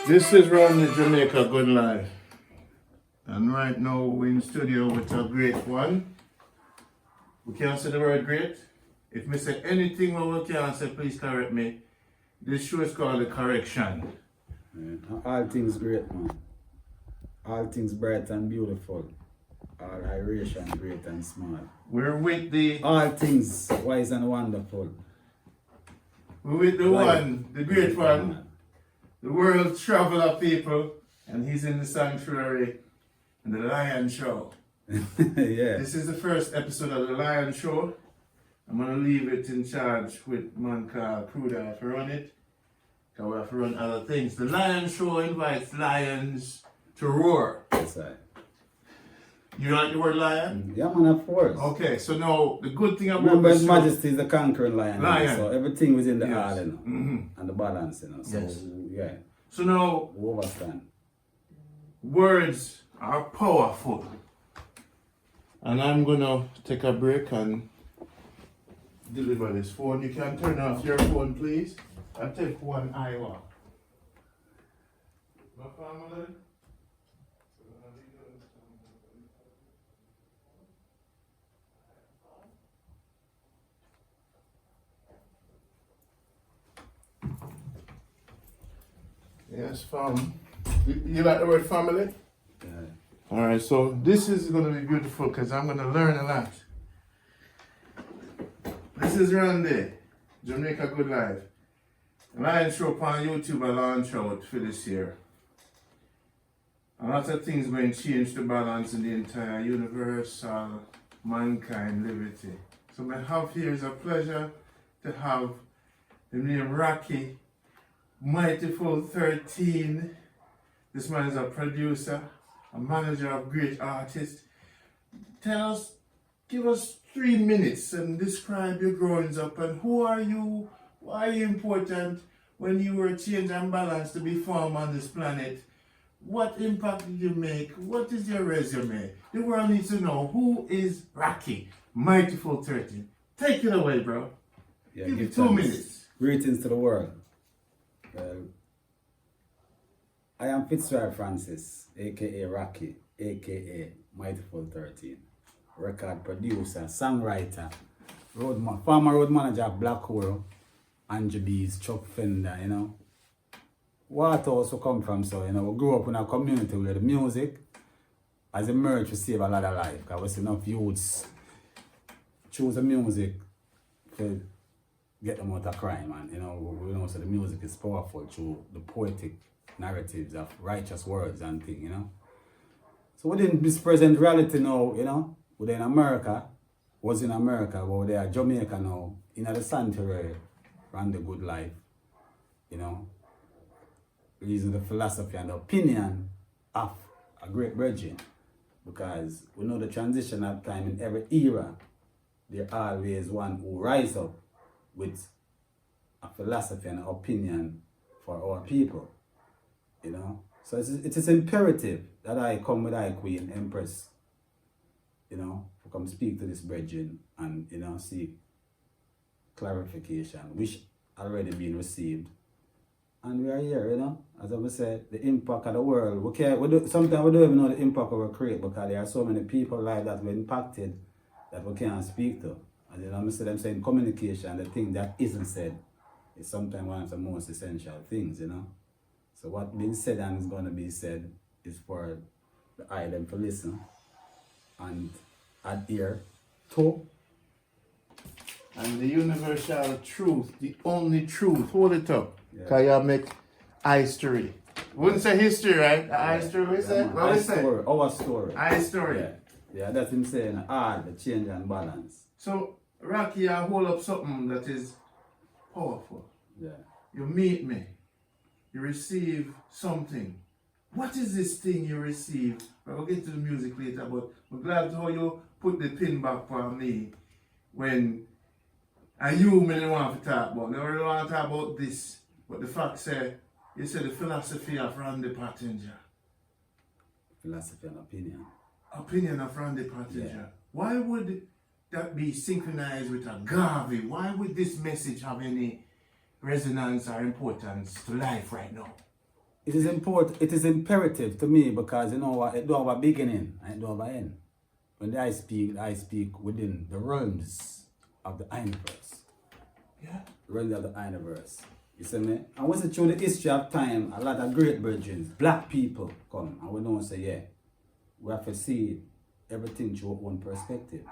This is Randy Jamaica Good Life. And right now we're in studio with a great one. We can't say the word great. If me say anything what we can't say, please correct me. This show is called The Correction. All things great, man. All things bright and beautiful. All iration great and small. We're with the... All things wise and wonderful. We're with the one, the great one. The world traveler people. And he's in the sanctuary in the Lion Show. Yeah. This is the first episode of the Lion Show. I'm going to leave it in charge with man called Crew that have to run it. Because we have to run other things. The Lion Show invites lions to roar. That's right. You like the word lion? Yeah, man, of course. Okay, so now the good thing about Remember, this His show, Majesty is the conquering lion. Lion. So everything was in the Yes. order, you know, and the balance, you know. So, Yes. yeah, so now we understand. words are powerful. And I'm going to take a break and deliver this phone. You can turn off your phone, please. I'll take one Iowa. No family? Yes, fam. You like the word family? Yeah. Alright, so this is going to be beautiful because I'm going to learn a lot. This is Randy, Jamaica Good Life. Lion Show on YouTube I launch out for this year. A lot of things going to change the balance in the entire universal mankind liberty. So I have here is a pleasure to have the name Rocky Mightful 13. This man is a producer, a manager of great artists. Tell us, give us 3 minutes and describe your growing up and who are you, why are you important when you were changed and balanced to be formed on this planet? What impact did you make? What is your resume? The world needs to know who is Rocky Mightful 13. Take it away, bro. Yeah, give me give 2 thanks. minutes. Greetings to the world. Well, I am Fitzroy Francis, aka Rocky, aka Mightful 13. Record producer, songwriter, former road manager of Black Hole, Angie B's, Chuck Fender, you know. What also come from, so, you know, we grew up in a community where the music has emerged to save a lot of life. Because we see enough youths choose the music to get them out of crime, and you know, we know so the music is powerful through the poetic narratives of righteous words and things, you know. So within this present reality now, you know, within America, was in America, but they are Jamaica now, in the sanctuary, run the good life, you know, using the philosophy and the opinion of a great virgin, because we know the transition of time in every era, there always one who rise up with a philosophy and an opinion for our people, you know. So it is imperative that I come with I Queen Empress, you know, to come speak to this brethren and, you know, seek clarification, which already been received. And we are here, you know, as I said, the impact of the world. Sometimes we don't even know the impact we create because there are so many people like that were impacted that we can't speak to. And you know, I'm saying communication, the thing that isn't said, is sometimes one of the most essential things, you know. So what being said and is going to be said is for the island to listen and adhere to. And the universal truth, the only truth, hold it up, because Yeah. y'all make history. Wouldn't say history, right? History, we say? Man. What we say? Our story. History. Yeah, that's him saying, the change and balance. So, Rocky, I hold up something that is powerful. Yeah. You meet me, you receive something. What is this thing you receive? We'll get to the music later, but I'm glad how you put the pin back for me when you didn't want to talk about. They really want to talk about this, but the fact say, you said the philosophy of Randy Patel. Philosophy and opinion. Opinion of Randy Patel. Yeah. Why would that be synchronized with a Garvey? Why would this message have any resonance or importance to life right now? It is important. It is imperative to me because you know what? It don't have a beginning and it don't have an end. When I speak within the realms of the universe. Yeah. Realms of the universe. You see me? And once it through the history of time, a lot of great brethren, black people come and we don't say, yeah, we have to see everything through one perspective.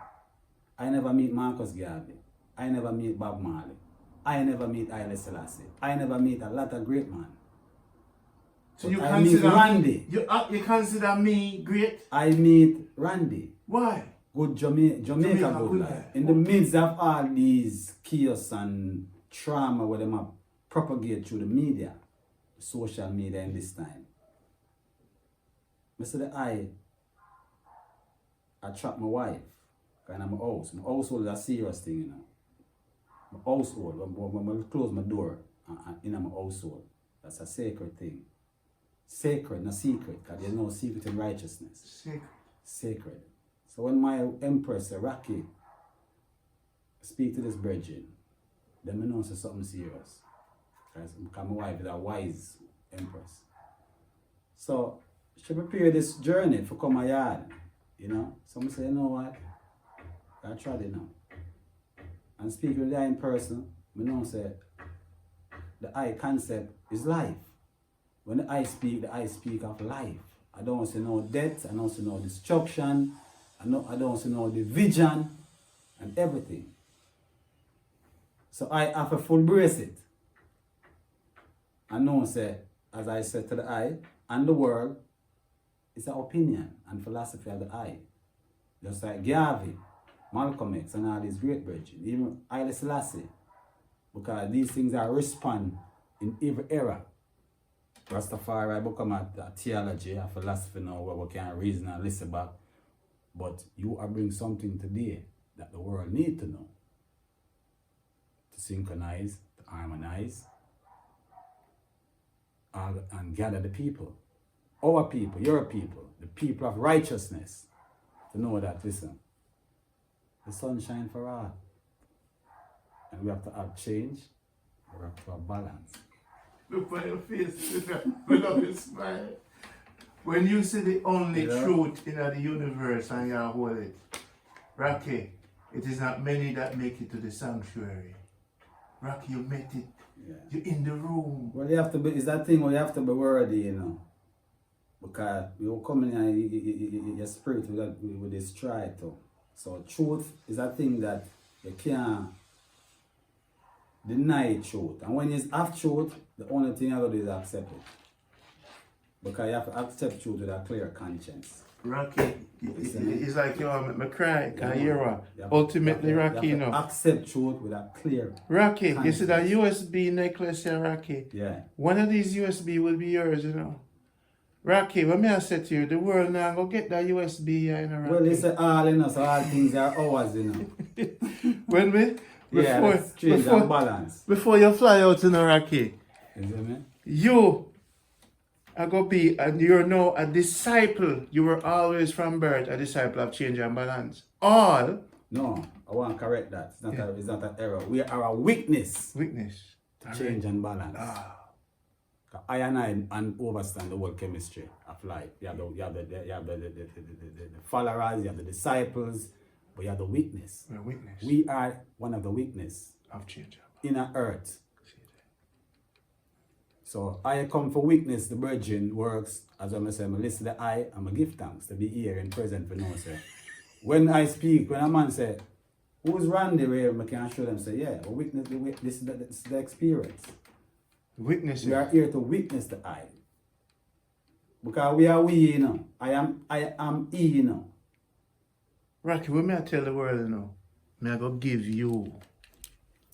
I never meet Marcus Garvey. I never meet Bob Marley. I never meet Haile Selassie. I never meet a lot of great men. So you I meet consider Randy. You consider me great? I meet Randy. Why? Good Jamaica good life. In the midst of all these chaos and trauma where they might propagate through the media, social media in this time. Mr. I attract my wife. And I'm a house. My household is a serious thing, you know. My household, when I close my door in my household, that's a sacred thing. Sacred, not secret, because there's no secret in righteousness. Sacred. So when my empress, Rocky, speak to this virgin, then I know it's something serious. Because my wife is a wise empress. So she prepared this journey for come my yard, you know. So I say, you know what? I tried it now. And speaking with the eye in person, I know say the eye concept is life. When the eye speak of life. I don't want to know death, I don't want to know destruction, I don't want to know division and everything. So I have to full brace it. I know say, as I said to the eye and the world, it's an opinion and philosophy of the eye. Just like Garvey, Malcolm X and all these great brethren, even Haile Selassie, because these things are respond in every era. Rastafari become a theology, a philosophy now where we can reason and listen back. But you are bringing something today that the world need to know. To synchronize, to harmonize, and gather the people. Our people, your people, the people of righteousness. To know that, listen, the sun shines for all. And we have to have change, we have to have balance. Look for your face, with a smile. When you see the only truth in the universe and you hold it, Rocky, it is not many that make it to the sanctuary. Rocky, you made it. Yeah. You're in the room. Well, you have to be, it's that thing where you have to be worthy, you know. Because you come in and your spirit will destroy it too. So truth is a thing that you can't deny truth. And when you have truth, the only thing you have to do is accept it. Because you have to accept truth with a clear conscience. Rocky, it's like you want me cry, can you hear her? Ultimately, Rocky, you know. Accept truth with a clear Rocky, conscience. you see that USB necklace here, Rocky? Yeah. One of these USB will be yours, you know. Rocky, what may I say to you? The world now go get that USB here, you know, Rocky. Well, it's all, you know, so all things are ours, you know. When we? Before balance. Before you fly out, you know, Rocky. Is it me? You are going to be, and you're now a disciple. You were always from birth a disciple of change and balance. All. No, I want to correct that. It's not an error. We are a witness. Witness. To change and balance. I and understand the whole chemistry of life. You have the followers, you have the disciples, but you have the witness. We're witness. We are one of the witness of change in our earth. So I come for witness the virgin works, as I say, I listen to the eye, I'm a give thanks to be here and present for no say. When I speak, when a man say, who's Randy where I can show them, say, yeah, witness this is the experience. Witness. We are here to witness the eye. Because we are we, you know. I am he, you know. Rocky, what may I tell the world, you know? May I go give you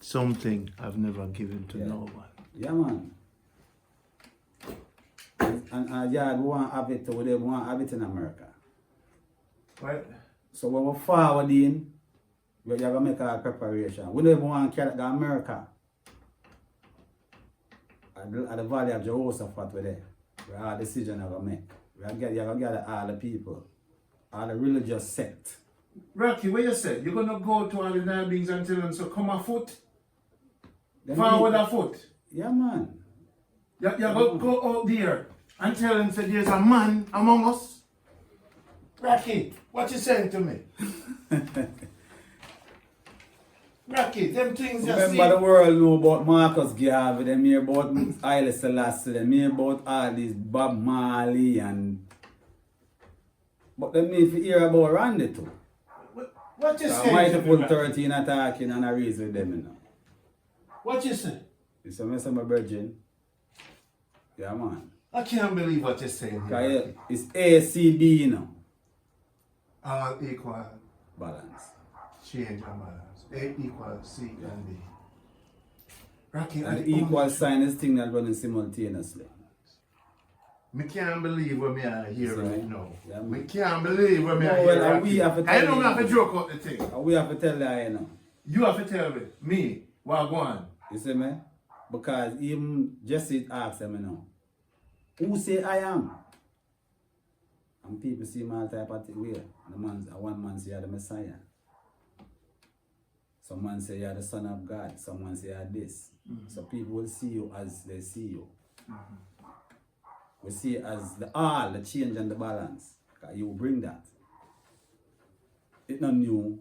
something I've never given to no one. Yeah, man. And yeah, we want to have it, we want to have it in America. Right. So when we forward in, we are going to make our preparation. We don't even want to carry it to America. At the Valley of Jehoshaphat, we're there. Where our decision are going to make. We are going to gather all the people, all the religious sect. Rocky, what you said? You're going to go to all the 9 beings and tell them, so come a foot? Then forward a foot? Yeah, man. You're going to go out there and tell him that there's a man among us? Rocky, what you saying to me? Rocky, them things just Remember the world know about Marcus Garvey, them hear about Haile Selassie, them hear about all these Bob Marley and... But them need to hear about Randy too. What you So saying I to might me, put Rocky? 13 attacking and I raise with them, you know. What you say? You see me, my virgin? Yeah, man. I can't believe what you're saying here. Because it's ACD, you know. All equal Balance. change and balance. A equals C and B. Rocky, And the equal sign is thing that running simultaneously. Me can't believe what me are here See, right now. yeah, Me man. can't believe what me No, are well, here. and Rocky. we have to I tell don't you. have to joke out the thing. And we have to tell you, you know. You have to tell me what go on. You see me? Because even Jesse asks them, you know, who say I am? And people see me all type of way. One man say you're the Messiah. Some man say you're the Son of God. Someone say you're this. So people will see you as they see you. We see it as the all, the change and the balance. Because you bring that. It's not new,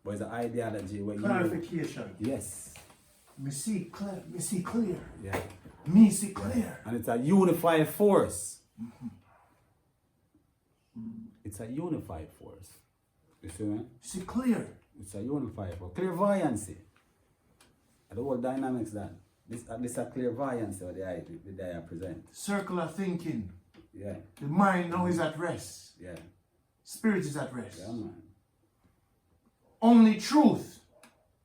but it's an ideology where Clarification. Yes. Me see clear. Me see clear. Yeah. Me see clear. And it's a unified force. It's a unified force. You see me? See clear. It's a unified force. Clairvoyancy. And the whole dynamics that. This a clairvoyancy what they present. Circular thinking. Yeah. The mind now is at rest. Yeah. Spirit is at rest. Yeah, man. Only truth.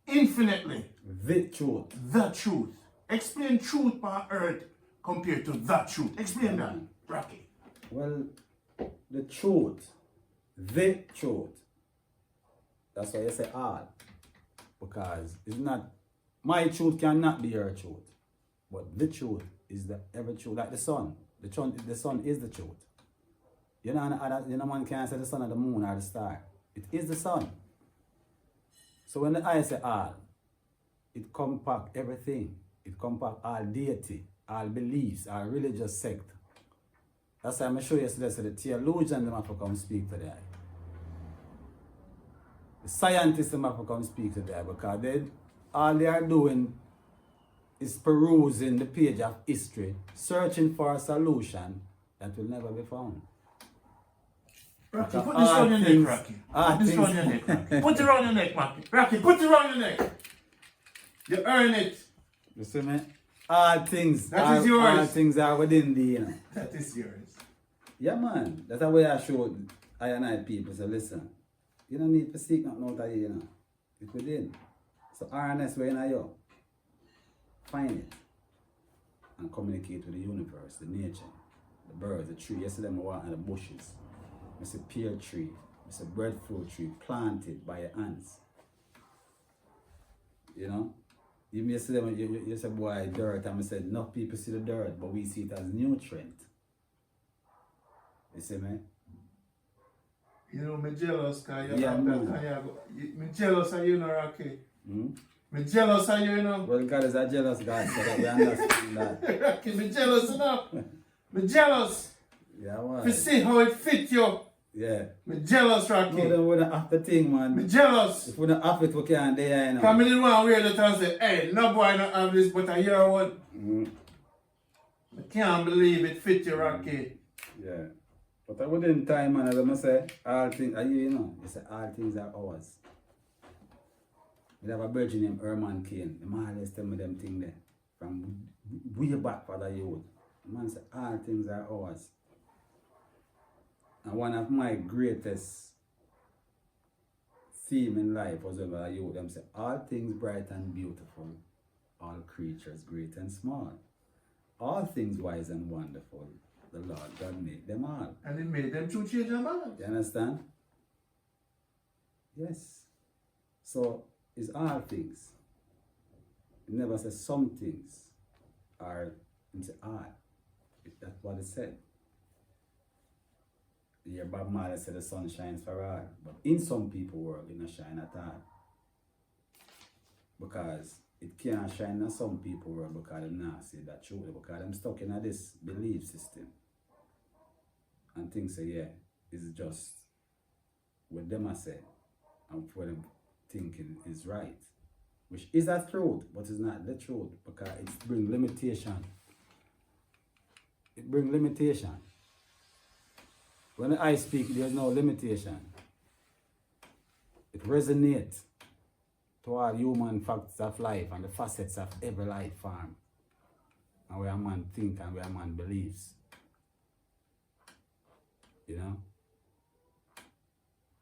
Infinitely. The truth. The truth. Explain truth on earth compared to the truth. Explain that, Rocky. Well, the truth. The truth. That's why you say all. Because it's not, my truth cannot be your truth. But the truth is the ever truth. Like the sun. The sun is the truth. You know, one can't say the sun or the moon or the star. It is the sun. So when the I say all, it compact everything. It compact all deity, all beliefs, all religious sect. That's why I'm show you yesterday, so the theologians have to come speak to that. The scientists have to come speak to that because all they are doing is perusing the page of history, searching for a solution that will never be found. Rocky, Because put this around your things- neck, Rocky. all Put this around things- your neck, Rocky. Put it around your neck, Rocky. Rocky, put it around your neck. You earn it. You see me? All things, That is yours. all things are within thee, you know. That is yours. Yeah, man. That's the way I show I and I people. So listen, you don't need to seek nothing out of you, you know. It's within. So RNS where in you. Find it. And communicate with the universe, the nature, the birds, the tree. Yesterday I walked in the bushes. It's a pear tree. It's a breadfruit tree planted by your hands. You know? Even yesterday when you said, boy, dirt, and I said, enough people see the dirt, but we see it as nutrient. You see me? You know, me jealous because you Yeah, have that. man. Me jealous of you, know, Rocky. Hmm? Me jealous of you, know. Well, God is a jealous God, so that we understand that. Rocky, me jealous enough. Me jealous. Yeah, man. To see how it fit you. Yeah. Me jealous, Rocky. No, then we don't have the thing, man. Me jealous. If we don't have it, we can't do it, you know. Because I didn't want to wear the and say, hey, no boy don't have this, but I hear what. I can't believe it fit you, Rocky. Yeah. But within time, man, as I say, all things, you know, you say all things are ours. We have a virgin named Herman Cain. The man always tell me them thing there. From way back for the youth. The man say all things are ours. And one of my greatest theme in life was when I youth them say all things bright and beautiful, all creatures great and small, all things wise and wonderful, the Lord God made them all. And it made them to change their mind. You understand? Yes. So it's all things. It never says some things are into all. That's what it said. Yeah, Bob Marley said the sun shines for all. But in some people's world, it don't shine at all. Because it can't shine in some people's world because they not see that truth. Because I'm stuck in this belief system. think say, yeah, it's just what them I say and what them thinking is right. Which is a truth, but it's not the truth because it brings limitation. It brings limitation. When I speak, there's no limitation. It resonates to all human facts of life and the facets of every life form. And where a man thinks and where a man believes. You know?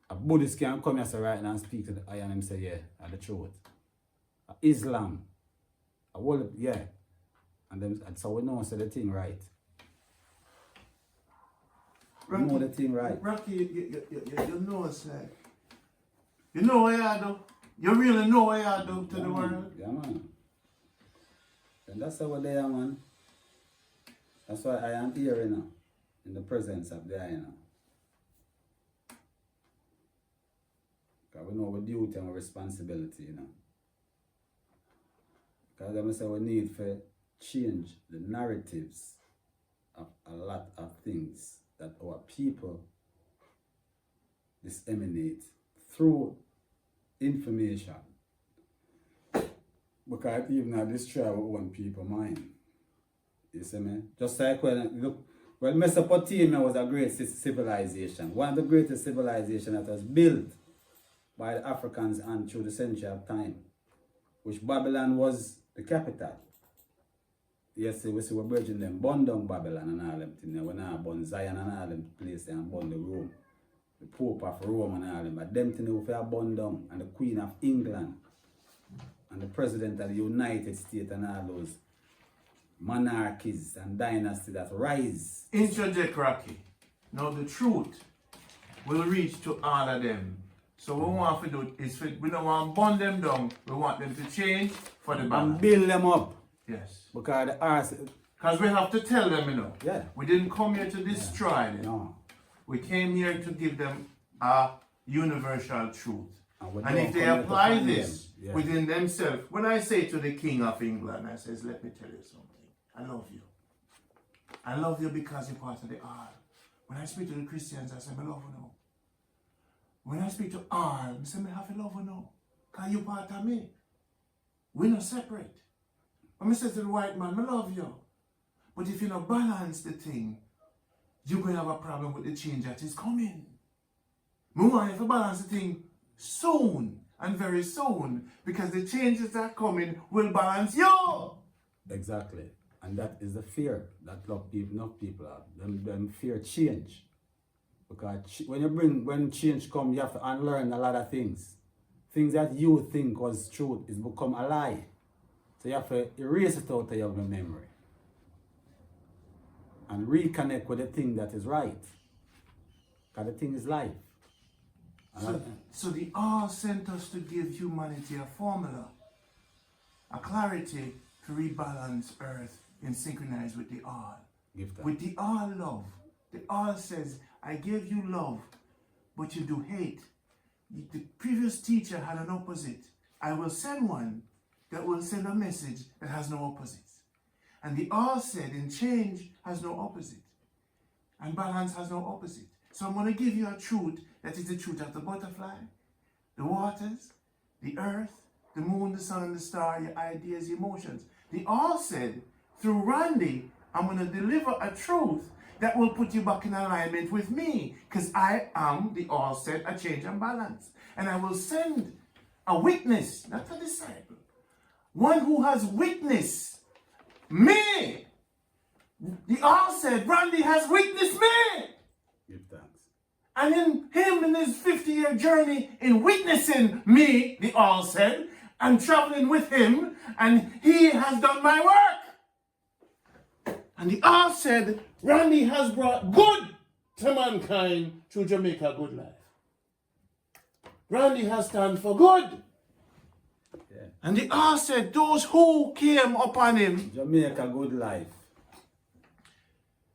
A Buddhist can come here so right now and speak to the eye and him say, yeah, that's the truth. Islam, yeah. And so we know so the thing right. Rocky, we know the thing right. Rocky, you know it's like, you know what I do? You really know what I do to the world? Yeah, man. And that's how they are, man. That's why I am here, you know, in the presence of the eye, you know. Because we know our duty and our responsibility, you know. Because I say we need to change the narratives of a lot of things that our people disseminate through information. Because even now destroy our own people mind. You see me? Just like when look, well, Mesopotamia was a great civilization. One of the greatest civilizations that was built by the Africans and through the century of time. Which Babylon was the capital. Yes, we see we're bridging them, burn down Babylon and all them things. We're not burn Zion and all them places and burn the Rome. The Pope of Rome and all them. But them things we have burn down. And the Queen of England. And the President of the United States and all those monarchies and dynasties that rise. Interject, Rocky. Now the truth will reach to all of them. So what we want to do is, we don't want to burn them down, we want them to change for the balance. And build them up. Yes. Because the arts. Because we have to tell them, you know. Yeah. We didn't come here to destroy them. No. We came here to give them a universal truth. And And if they apply this yeah. within themselves, when I say to the King of England, I says, let me tell you something. I love you. I love you because you're part of the all. When I speak to the Christians, I say, I love you now. When I speak to all, I say, I have to love you now. Because you're part of me. We're not separate. When I say to the white man, I love you. But if you don't balance the thing, you're going to have a problem with the change that is coming. I want you to balance the thing soon and very soon, because the changes that are coming will balance you. Exactly. And that is the fear that enough people have. Them fear change. Because when change comes, you have to unlearn a lot of things. Things that you think was truth is become a lie. So you have to erase it out of your memory. And reconnect with the thing that is right. Because the thing is life. So the all sent us to give humanity a formula, a clarity to rebalance earth and synchronize with the all. With the all love. The all says, I gave you love, but you do hate. The previous teacher had an opposite. I will send one that will send a message that has no opposites. And the all said, in change has no opposite. And balance has no opposite. So I'm going to give you a truth that is the truth of the butterfly, the waters, the earth, the moon, the sun, and the star, your ideas, your emotions. The all said, through Randy, I'm going to deliver a truth that will put you back in alignment with me, because I am the all said, a change and balance. And I will send a witness, not a disciple, one who has witnessed me. The all said, Randy has witnessed me. Give thanks. And in his 50-year journey in witnessing me, the all said, and traveling with him, and he has done my work. And the all said, Randy has brought good to mankind through Jamaica Good Life. Randy has stand for good. Yeah. And the all said, those who came upon him, Jamaica Good Life.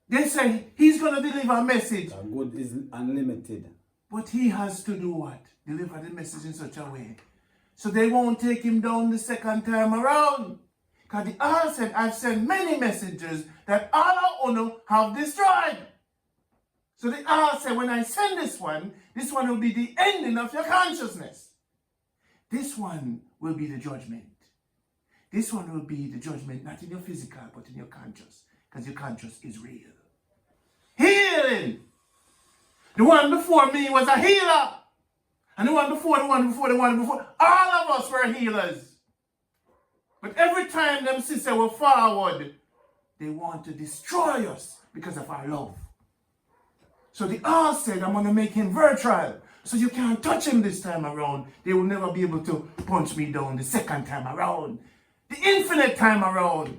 they say he's going to deliver a message. Good is unlimited. But he has to do what? Deliver the message in such a way. So they won't take him down the second time around. Because the all said, I've sent many messengers that all our honor have destroyed. So they all say, when I send this one will be the ending of your consciousness. This one will be the judgment. This one will be the judgment, not in your physical, but in your conscious, because your conscious is real. Healing. The one before me was a healer. And the one before, all of us were healers. But every time them sisters were forward, they want to destroy us because of our love. So they all said, I'm going to make him virtual. So you can't touch him this time around. They will never be able to punch me down the second time around. The infinite time around.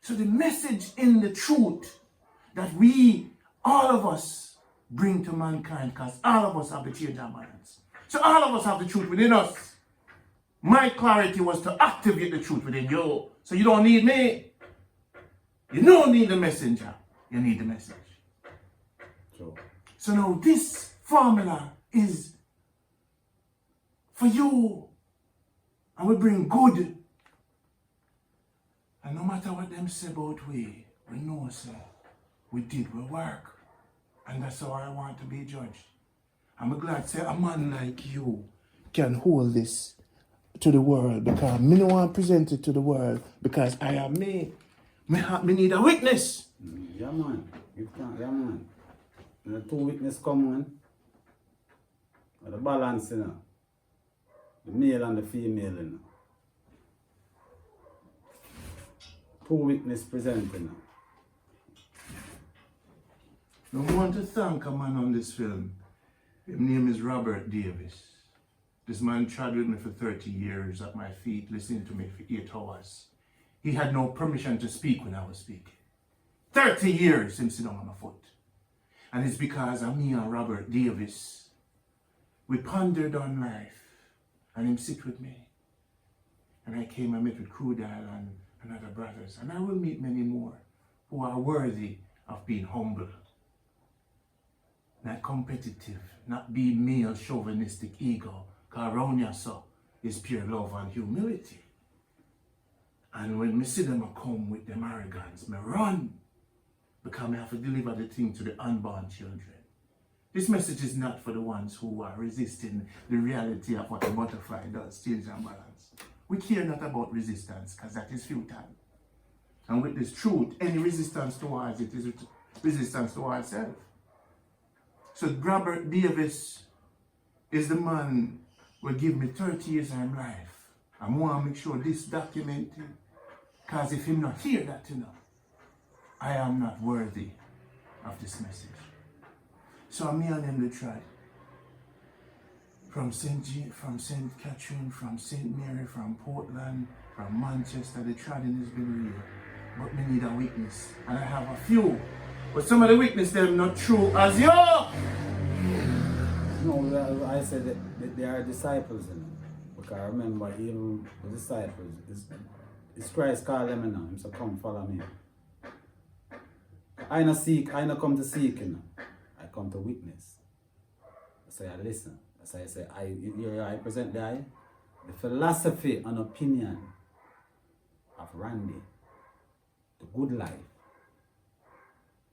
So the message in the truth that we, all of us, bring to mankind, because all of us have the change our minds. So all of us have the truth within us. My clarity was to activate the truth within you. So you don't need me. You don't need the messenger. You need the message. So now this formula is for you. And we bring good. And no matter what them say about we know, sir, we did our work. And that's how I want to be judged. I'm glad to say a man like you can hold this to the world, because me no want to present it to the world because I am me. Me need a witness. Yeah, man. You can't, yeah, man. And the two witnesses come on. And the balance, you know. The male and the female, you know. Two witnesses present, you know. I want to thank a man on this film. His name is Robert Davis. This man trod with me for 30 years at my feet, listening to me for 8 hours. He had no permission to speak when I was speaking. 30 years him sitting on my foot. And it's because of me and Robert Davis. We pondered on life, and him sit with me. And I came and met with Crudile and other brothers. And I will meet many more who are worthy of being humble. Not competitive, not be male chauvinistic ego. Because around you so is pure love and humility. And when me see them come with them arrogance, me run. Because I have to deliver the thing to the unborn children. This message is not for the ones who are resisting the reality of what a butterfly does, change and balance. We care not about resistance, because that is futile. And with this truth, any resistance towards it is resistance towards self. So Robert Davis is the man who give me 30 years of my life. I want to make sure this documented, because if him not hear that, you know, I am not worthy of this message. So me and him they tried. From St. Catherine, from St. Mary, from Portland, from Manchester, the trading has been real. But me need a witness. And I have a few. But some of the witness them not true as you. No, I said that they are disciples, you know. Because I remember even the disciples, it's Christ called them, you know. He said, come follow me. I not come to seek, you know. I come to witness. So I listen. So I say, I present the philosophy and opinion of Randy. The good life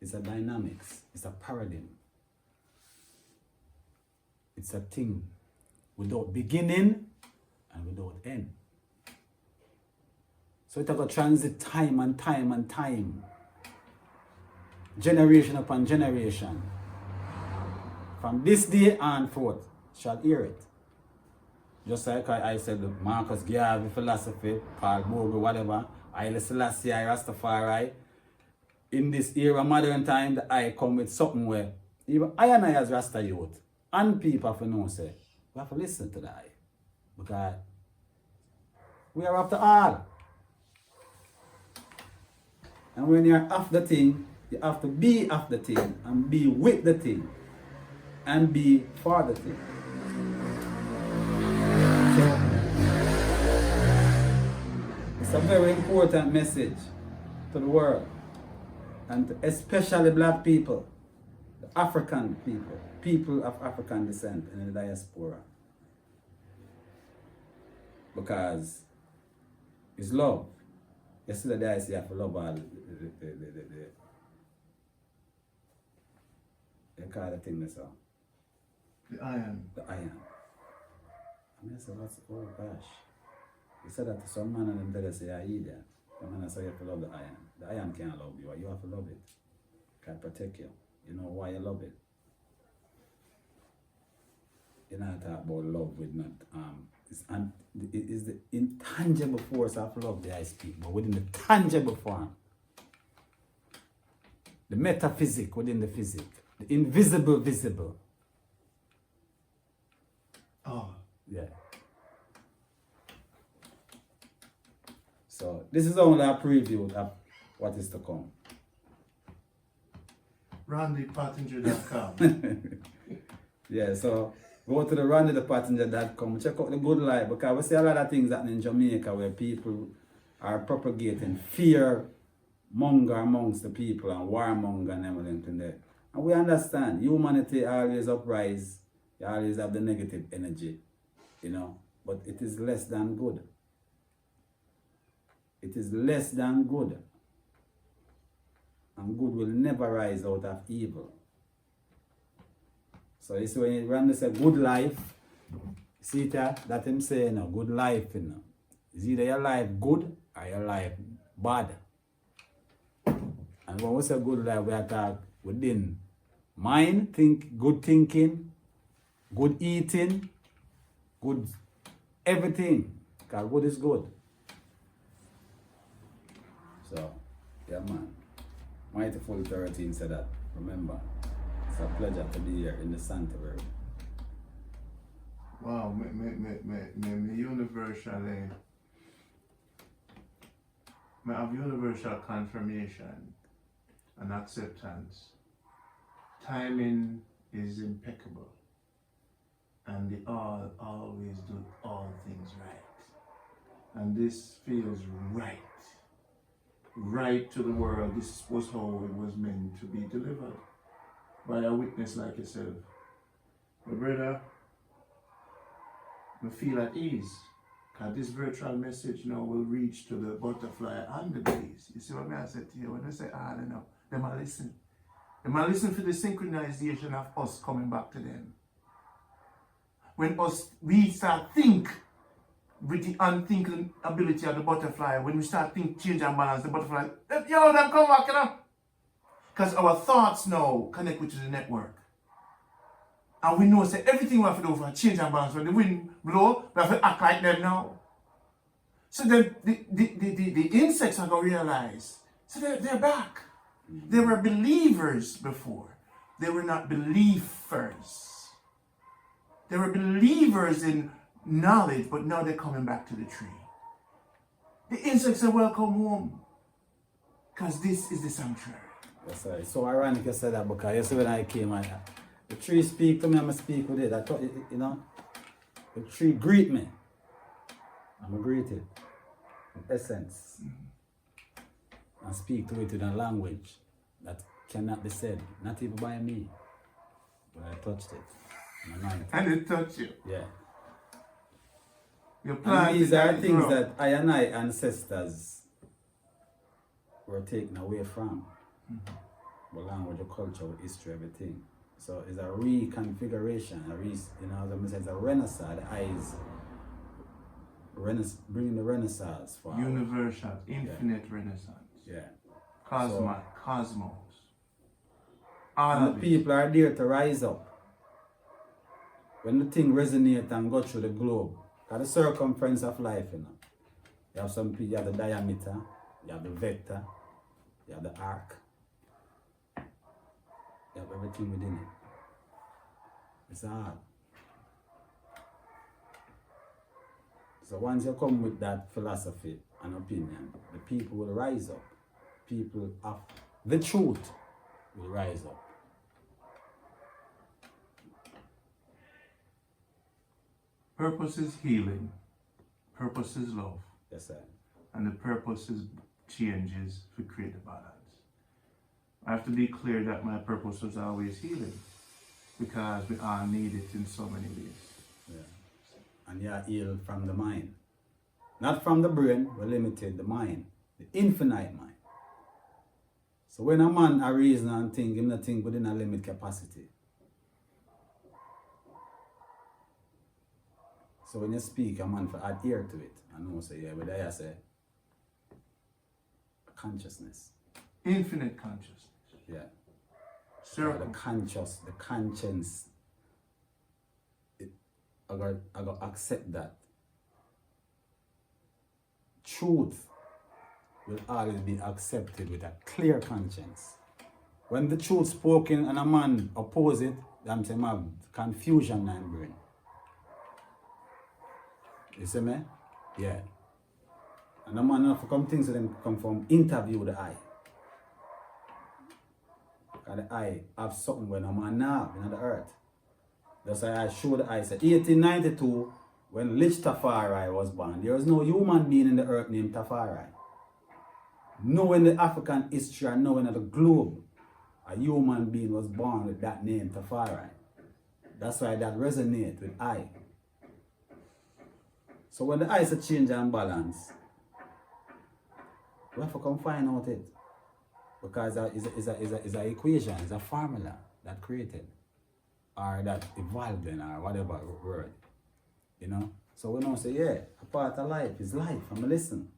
is a dynamics, it's a paradigm. It's a thing without beginning and without end. So it will transit time and time and time. Generation upon generation. From this day on forth shall hear it. Just like I said, Marcus Garvey philosophy, Paul Bogle, whatever, Haile Selassie, Rastafari. In this era, modern time, I come with something where even I and I as Rasta youth and people have to know, say, we have to listen to that. Because we are after all. And when you're after the thing, you have to be after the thing and be with the thing and be for the thing. So, it's a very important message to the world, and to especially black people, the African people, people of African descent in the diaspora. Because it's love. Yesterday I say you have to love all They call the thing this song. The iron. The iron. I mean, I said, what's, oh gosh. You said that to some man and them better say, I eat that. The man say you have to love the iron. The iron can't love you, you have to love it. It can protect you. You know why you love it. You're not talking about love with not, it is the intangible force of love that I speak, but within the tangible form. The metaphysic within the physic. The invisible visible. Oh. Yeah. So this is only a preview of what is to come. RandyPattinger.com. Yeah, so go to the randythepassenger.com, check out the good life, because we see a lot of things happening in Jamaica where people are propagating fear monger amongst the people and warmonger and everything there. And we understand humanity always uprise, you always have the negative energy, you know, but it is less than good. It is less than good. And good will never rise out of evil. So you see when you run this a good life, see that him saying a good life, you know. Is either your life good or your life bad. And when we say good life, we are talking within mind, good thinking, good eating, good everything. Because good is good. So, yeah man. Mightful 13 said that. Remember, it's a pleasure to be here in the sanctuary. Wow, me universally, me have universal confirmation and acceptance. Timing is impeccable, and the all always do all things right. And this feels right. Right to the world. This was how it was meant to be delivered by a witness like yourself. My brother, I feel at ease, because this virtual message now will reach to the butterfly and the bees. You see what I said to you? When I say, I don't know, they might listen. They might listen for the synchronization of us coming back to them. When we start think with the unthinking ability of the butterfly, when we start think, change and balance, the butterfly, yo, them come back, you know? Because our thoughts now connect with the network. And we know that everything we have to do for change and balance. When the wind blow, we have to act like them now. So then the insects are going to realize, so they're back. They were believers before. They were not believers. They were believers in knowledge, but now they're coming back to the tree. The insects are welcome home, because this is the sanctuary. That's right. So ironic you said that, because yesterday when I came, the tree speak to me, I'm going to speak with it. I thought, you know, the tree greet me. I'm greeted in essence. And speak to it in a language that cannot be said, not even by me. But I touched it. And it touched you. Yeah. And these are things that I and I ancestors were taken away from. The language, the culture, the history, everything. So it's a reconfiguration, it's a renaissance, the eyes, bringing the renaissance forward. Universal, infinite renaissance. Yeah. Cosmos. And the people are there to rise up. When the thing resonates and go through the globe, at the circumference of life, you know. You have some people, you have the diameter, you have the vector, you have the arc. You have everything within it. It's hard. So once you come with that philosophy and opinion, the people will rise up. People of the truth will rise up. Purpose is healing. Purpose is love. Yes, sir. And the purpose is changes to create a balance. I have to be clear that my purpose was always healing, because we all need it in so many ways. Yeah. And you are healed from the mind. Not from the brain, we're limited, the mind. The infinite mind. So when a man a reason and think, him not think within a limit capacity. So when you speak, a man for adhere to it. I know say yeah, but I say consciousness. Infinite consciousness. Yeah. Circle. The conscience. I got accept that. Truth will always be accepted with a clear conscience. When the truth spoken and a man oppose it, I'm saying have confusion in brain. You see me? Yeah. And a man have to come things to them come from interview the eye. Because the eye have something when a man now in the earth. That's why I showed the eye. Said 1892, when Lich Tafari was born, there was no human being in the earth named Tafari. No in the African history and no in the globe, a human being was born with that name Tafari. That's why that resonates with I. So when the eyes are change and balance, we have to come find out it. Because it's an equation, it's a formula that created. Or that evolved in, or whatever word. You know? So we don't say, yeah, a part of life is life. I'm listen.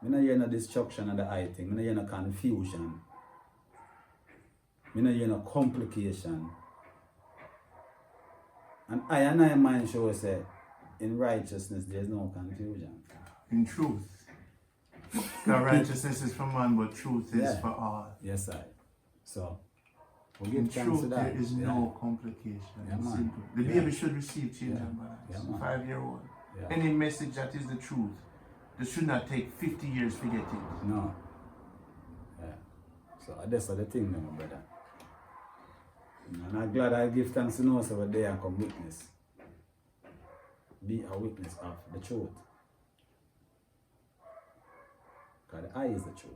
I don't hear no destruction of the eye thing. I don't hear no confusion. I don't hear no complication. And I mind show say, in righteousness there's no confusion. In truth. Because righteousness is for man, but truth is for all. Yes, I. So, we In give thanks truth, to that. there is no complication. Yeah, It's man. simple. The baby should receive change and balance. Yeah, man. 5-year-old. Yeah. Any message that is the truth, that should not take 50 years to get it. No. Yeah. So that's the thing, my brother. And I'm glad I give thanks to know so we're there and come witness. Be a witness of the truth. Because the eye is the truth.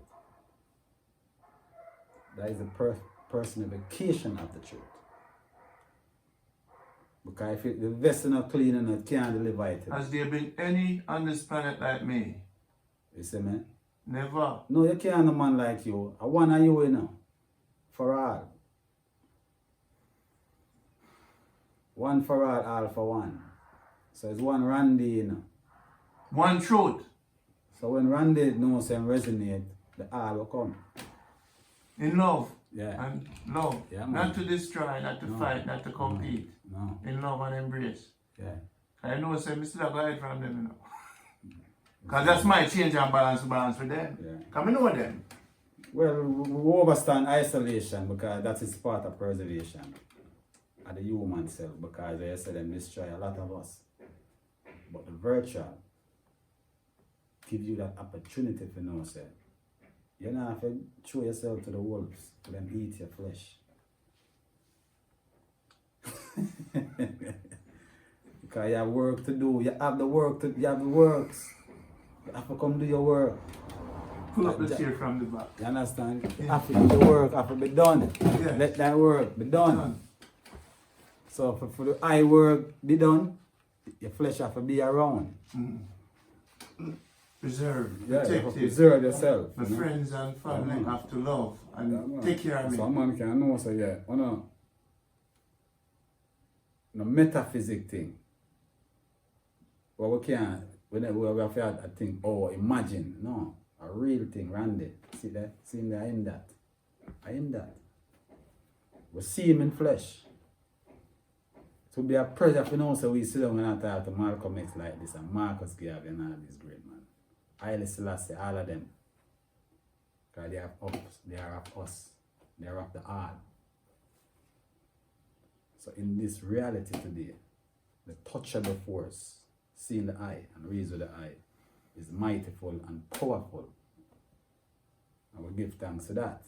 That is the personification of the truth. Because if the vessel not clean and it can't deliver it. Has there been any on this planet like me? You see me? Never. No, you can't have a man like you. I want you, you know. For all. One for all for one. So it's one Randy, you know. One truth. So when Randy knows and resonate, the all will come. In love. Yeah. And love. Yeah, man. Not to destroy, not to fight, not to compete. No. In love and embrace. Yeah. I know say I still have to hide from them, you know. Because that's my change and balance with them. Yeah. Because I know them. Well, we understand isolation because that is part of preservation of the human self, because I said them destroy a lot of us. But the virtual give you that opportunity to know, say, you don't have to throw yourself to the wolves to them eat your flesh. Because you have work to do, you have the works. You have to come do your work. Pull up the chair from the back. You understand? Yeah. Have to do the work, have to be done. Yeah. Let that work be done. So for the eye work be done, your flesh have to be around. Preserve, Yeah, you have protect to it. preserve yourself. My you know? friends and family have to love and take care of me. So a man can know, so yeah, no metaphysic thing. But we can't, we have to think, oh, imagine. No, a real thing, Randy. See that? See him there, I am that. I am that. We see him in flesh. It would be a pleasure if you know, so we sit down and talk to Malcolm X like this, and Marcus Garvey and all these great men. Haile Selassie, all of them. Because they are of us, they are of us. They are of the all. So in this reality today, the touch of the force, seeing the eye and reason with the eye, is mightyful and powerful. And we give thanks to that.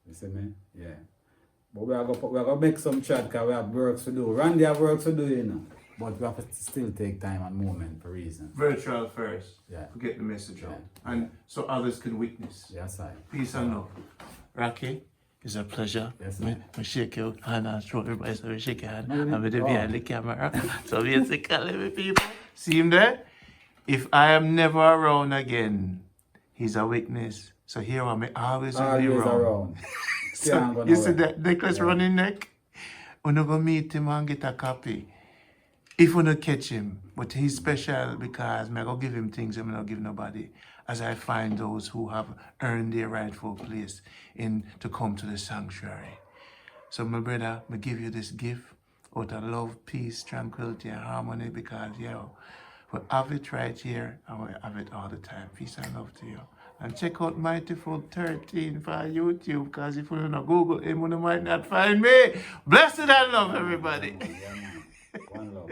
You see me? Yeah. But we are going to make some chat because we have work to do. Randy have work to do, you know. But we have to still take time and moment for reasons. Virtual first. Yeah. To get the message out. Yeah. And so others can witness. Yes, I. Peace and love. Rocky, it's a pleasure. Yes, I shake your hand and show everybody, so we shake your hand. Really? I'm with the Wow. behind the camera. So basically, people, see him there? If I am never around again, he's a witness So here I'm always Always around. around. Can't go So, you see nowhere. that necklace Yeah. running neck? We're not gonna meet him and get a copy. If we don't catch him, but he's special because I'm gonna give him things I'm not give nobody. As I find those who have earned their rightful place in to come to the sanctuary. So my brother, I give you this gift out of love, peace, tranquility, and harmony because we have it right here and we have it all the time. Peace and love to you. And check out Mightful 13 for YouTube because if you don't Google him, you might not find me. Blessed and love everybody. Yeah, man. One love.